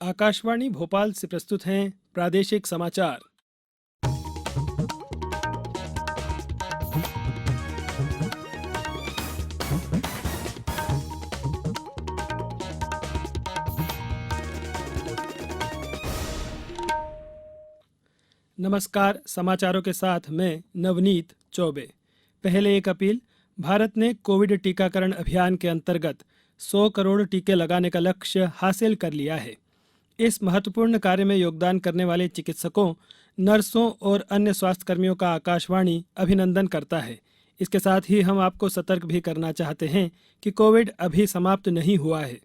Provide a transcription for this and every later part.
आकाशवाणी भोपाल से प्रस्तुत हैं प्रादेशिक समाचार। नमस्कार, समाचारों के साथ मैं नवनीत चौबे। पहले एक अपील। भारत ने कोविड टीकाकरण अभियान के अंतर्गत 100 करोड़ टीके लगाने का लक्ष्य हासिल कर लिया है। इस महत्वपूर्ण कार्य में योगदान करने वाले चिकित्सकों, नर्सों और अन्य स्वास्थ्यकर्मियों का आकाशवाणी अभिनंदन करता है। इसके साथ ही हम आपको सतर्क भी करना चाहते हैं कि कोविड अभी समाप्त नहीं हुआ है।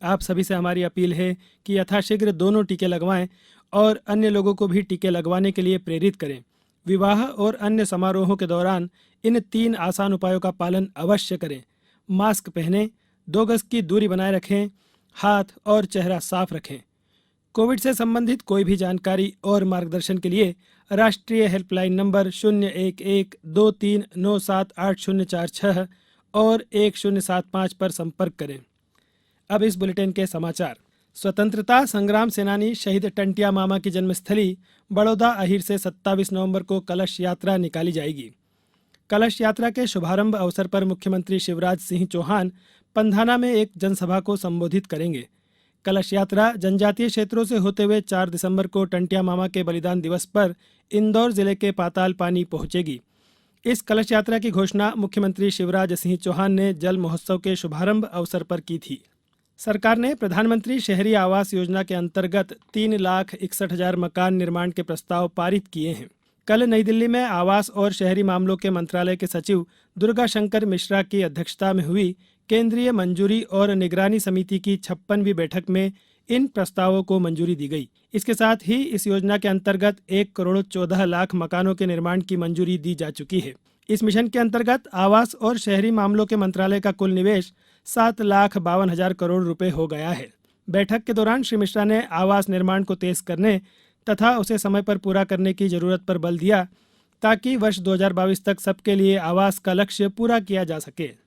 आप सभी से हमारी अपील है कि यथाशीघ्र दोनों टीके लगवाएं और अन्य लोगों को भी टीके लगवाने के लिए प्रेरित करें। विवाह और अन्य समारोहों के दौरान इन 3 आसान उपायों का पालन अवश्य करें। मास्क पहनें, 2 गज की दूरी बनाए रखें, हाथ और चेहरा साफ रखें। कोविड से संबंधित कोई भी जानकारी और मार्गदर्शन के लिए राष्ट्रीय हेल्पलाइन नंबर 011-2397-8046 और 1075 पर संपर्क करें। अब इस बुलेटिन के समाचार। स्वतंत्रता संग्राम सेनानी शहीद टंटिया मामा की जन्मस्थली बड़ौदा अहीर से 27 नवंबर को कलश यात्रा निकाली जाएगी। कलश यात्रा के शुभारंभ अवसर पर मुख्यमंत्री शिवराज सिंह चौहान पंधाना में एक जनसभा को संबोधित करेंगे। कलश यात्रा जनजातीय क्षेत्रों से होते हुए 4 दिसंबर को टंटिया मामा के बलिदान दिवस पर इंदौर जिले के पाताल पानी पहुंचेगी। इस कलश यात्रा की घोषणा मुख्यमंत्री शिवराज सिंह चौहान ने जल महोत्सव के शुभारंभ अवसर पर की थी। सरकार ने प्रधानमंत्री शहरी आवास योजना के अंतर्गत 3,61,000 मकान निर्माण के प्रस्ताव पारित किए हैं। कल नई दिल्ली में आवास और शहरी मामलों के मंत्रालय के सचिव दुर्गा शंकर मिश्रा की अध्यक्षता में हुई केंद्रीय मंजूरी और निगरानी समिति की 56वीं बैठक में इन प्रस्तावों को मंजूरी दी गई। इसके साथ ही इस योजना के अंतर्गत 1,14,00,000 मकानों के निर्माण की मंजूरी दी जा चुकी है। इस मिशन के अंतर्गत आवास और शहरी मामलों के मंत्रालय का कुल निवेश 7,52,000 करोड़ रुपए हो गया है। बैठक के दौरान श्री मिश्रा ने आवास निर्माण को तेज करने तथा उसे समय पर पूरा करने की जरूरत पर बल दिया ताकि वर्ष 2022 तक सबके लिए आवास का लक्ष्य पूरा किया जा सके।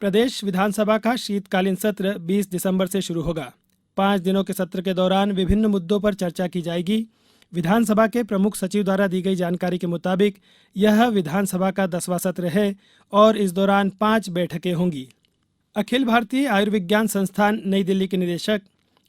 प्रदेश विधानसभा का शीतकालीन सत्र 20 दिसंबर से शुरू होगा। 5 दिनों के सत्र के दौरान विभिन्न मुद्दों पर चर्चा की जाएगी। विधानसभा के प्रमुख सचिव द्वारा दी गई जानकारी के मुताबिक यह विधानसभा का 10वां सत्र है और इस दौरान 5 बैठकें होंगी। अखिल भारतीय आयुर्विज्ञान संस्थान नई दिल्ली के निदेशक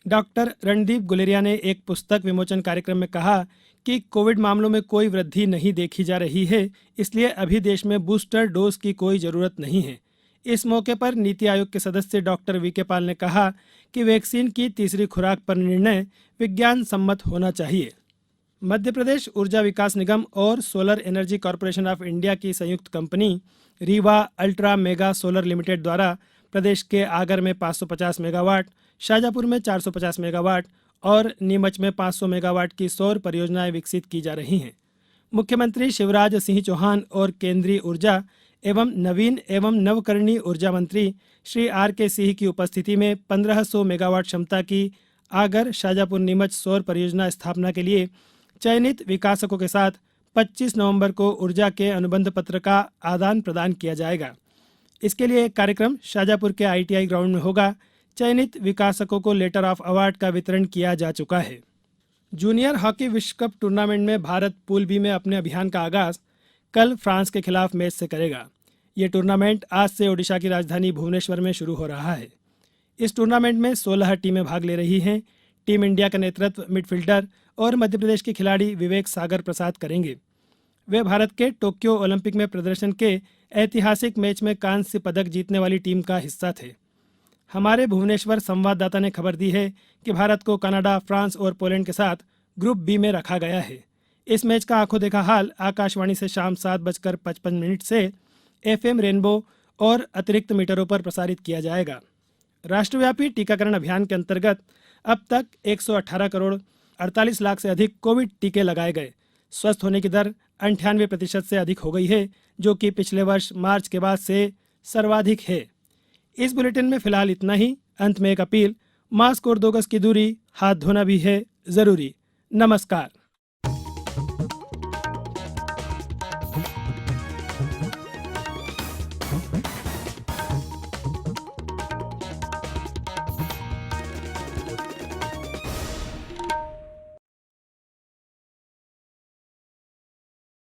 डॉक्टर रणदीप गुलेरिया ने एक पुस्तक विमोचन कार्यक्रम में कहा कि कोविड मामलों में कोई वृद्धि नहीं देखी जा रही है, इसलिए अभी देश में बूस्टर डोज की कोई ज़रूरत नहीं है। इस मौके पर नीति आयोग के सदस्य डॉक्टर वीके पाल ने कहा कि वैक्सीन की तीसरी खुराक पर निर्णय विज्ञान सम्मत होना चाहिए। मध्य प्रदेश ऊर्जा विकास निगम और solar energy corporation of India की संयुक्त company Rewa ultra mega solar limited द्वारा प्रदेश के आगर में 550 मेगावाट, शाजापुर में 450 मेगावाट और नीमच में 500 मेगावाट की सौर परियोजनाएं विकसित की जा रही हैं। मुख्यमंत्री शिवराज सिंह चौहान और केंद्रीय ऊर्जा एवं नवीन एवं नवकरणीय ऊर्जा मंत्री श्री R.K. सिंह की उपस्थिति में 1500 मेगावाट क्षमता की आगर शाजापुर नीमच सौर परियोजना स्थापना के लिए चयनित विकासकों के साथ 25 नवंबर को ऊर्जा के अनुबंध पत्र का आदान प्रदान किया जाएगा। इसके लिए एक कार्यक्रम शाजापुर के ITI ग्राउंड में होगा। चयनित विकासकों को लेटर ऑफ अवार्ड का वितरण किया जा चुका है। जूनियर हॉकी विश्व कप टूर्नामेंट में भारत पूल बी में अपने अभियान का आगाज कल फ्रांस के खिलाफ मैच से करेगा। ये टूर्नामेंट आज से ओडिशा की राजधानी भुवनेश्वर में शुरू हो रहा है। इस टूर्नामेंट में 16 टीमें भाग ले रही हैं। टीम इंडिया का नेतृत्व मिडफील्डर और मध्य प्रदेश के खिलाड़ी विवेक सागर प्रसाद करेंगे। वे भारत के टोक्यो ओलंपिक में प्रदर्शन के ऐतिहासिक मैच में कांस्य पदक जीतने वाली टीम का हिस्सा थे। हमारे भुवनेश्वर संवाददाता ने खबर दी है कि भारत को कनाडा, फ्रांस और पोलैंड के साथ ग्रुप बी में रखा गया है। इस मैच का आंखों देखा हाल आकाशवाणी से शाम 7:55 से FM रेनबो और अतिरिक्त मीटरों पर प्रसारित किया जाएगा। राष्ट्रव्यापी टीकाकरण अभियान के अंतर्गत अब तक 118 करोड़ 48 लाख से अधिक कोविड टीके लगाए गए। स्वस्थ होने की दर 98% से अधिक हो गई है, जो कि पिछले वर्ष मार्च के बाद से सर्वाधिक है। इस बुलेटिन में फिलहाल इतना ही। अंत में एक अपील, मास्क और 2 गज की दूरी, हाथ धोना भी है जरूरी। नमस्कार।